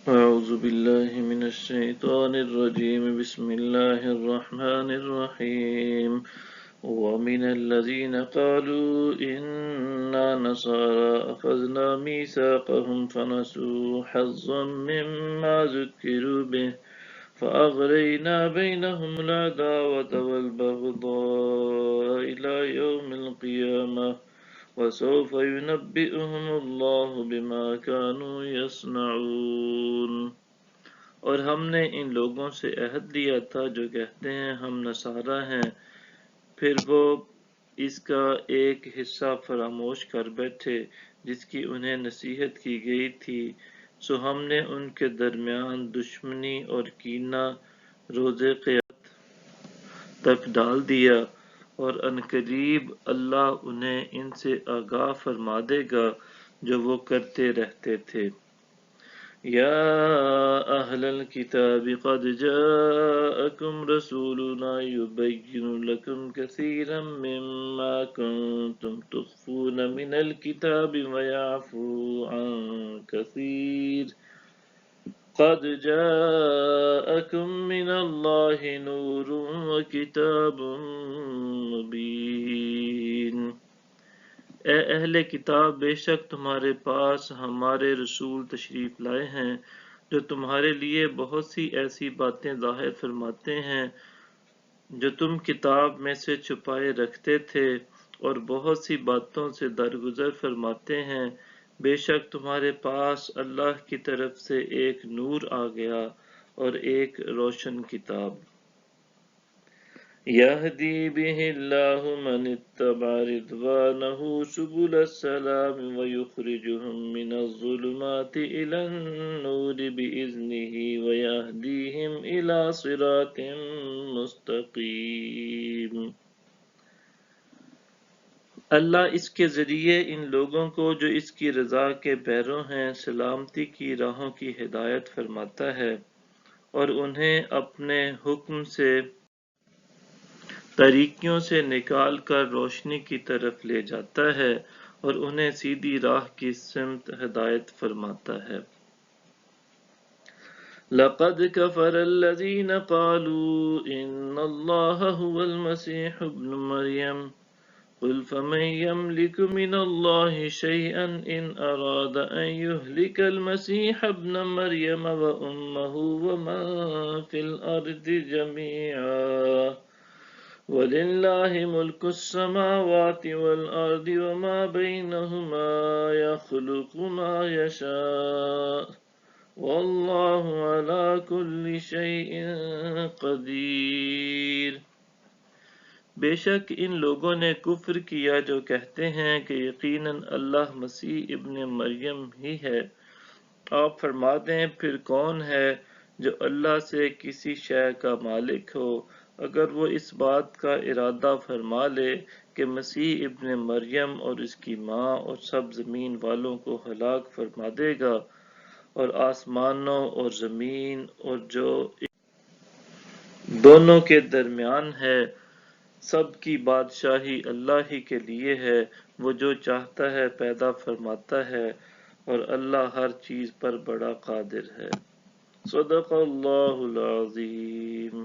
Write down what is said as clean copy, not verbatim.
أعوذ بالله من الشيطان الرجيم بسم الله الرحمن الرحيم ومن الذين قالوا إنا نصارى أخذنا ميثاقهم فنسوا حظا مما ذكروا به فأغرينا بينهم العداوة والبغضاء إلى يوم القيامة وسوف ينبئهم الله بما كانوا يصنعون۔ اور ہم نے ان لوگوں سے عہد لیا تھا جو کہتے ہیں ہم نصارہ ہیں، پھر وہ اس کا ایک حصہ فراموش کر بیٹھے جس کی انہیں نصیحت کی گئی تھی، سو ہم نے ان کے درمیان دشمنی اور کینہ روز قیامت تک ڈال دیا، اور عنقریب اللہ انہیں ان سے آگاہ فرما دے گا جو وہ کرتے رہتے تھے۔ یا اہل الکتاب قد جاءکم رسولنا یبین لکم کثیرا مما کنتم تخفون من الکتاب ویعفو عن کثیر قد جاءکم من اللہ نور وکتاب مبین۔ اے اہل کتاب، بے شک تمہارے پاس ہمارے رسول تشریف لائے ہیں جو تمہارے لیے بہت سی ایسی باتیں ظاہر فرماتے ہیں جو تم کتاب میں سے چھپائے رکھتے تھے، اور بہت سی باتوں سے درگزر فرماتے ہیں۔ بے شک تمہارے پاس اللہ کی طرف سے ایک نور آ گیا اور ایک روشن کتاب۔ یہدی بہ اللہ من اتبع رضوانہ سبل السلام ویخرجہم من الظلمات الی النور بإذنہ ویہدیہم الی صراط مستقیم۔ اللہ اس کے ذریعے ان لوگوں کو جو اس کی رضا کے پیرو ہیں سلامتی کی راہوں کی ہدایت فرماتا ہے، اور انہیں اپنے حکم سے طریقوں سے نکال کر روشنی کی طرف لے جاتا ہے، اور انہیں سیدھی راہ کی سمت ہدایت فرماتا ہے۔ لقد كفر الذين قالوا إن الله هو المسيح ابن مريم قل فمن يملك من الله شيئا إن أراد أن يهلك المسيح ابن مريم وأمه ومن في الأرض جميعا وَلِلَّهِ مُلْكُ السَّمَاوَاتِ وَالْأَرْضِ وَمَا بَيْنَهُمَا يَخْلُقُ مَا يَشَاءُ وَاللَّهُ عَلَى كُلِّ شَيْءٍ قَدِيرٌ۔ بے شک ان لوگوں نے کفر کیا جو کہتے ہیں کہ یقیناً اللہ مسیح ابن مریم ہی ہے۔ آپ فرما دیں پھر کون ہے جو اللہ سے کسی شے کا مالک ہو، اگر وہ اس بات کا ارادہ فرما لے کہ مسیح ابن مریم اور اس کی ماں اور سب زمین والوں کو ہلاک فرما دے گا، اور آسمانوں اور زمین اور جو دونوں کے درمیان ہے سب کی بادشاہی اللہ ہی کے لیے ہے، وہ جو چاہتا ہے پیدا فرماتا ہے، اور اللہ ہر چیز پر بڑا قادر ہے۔ صدق اللہ العظیم۔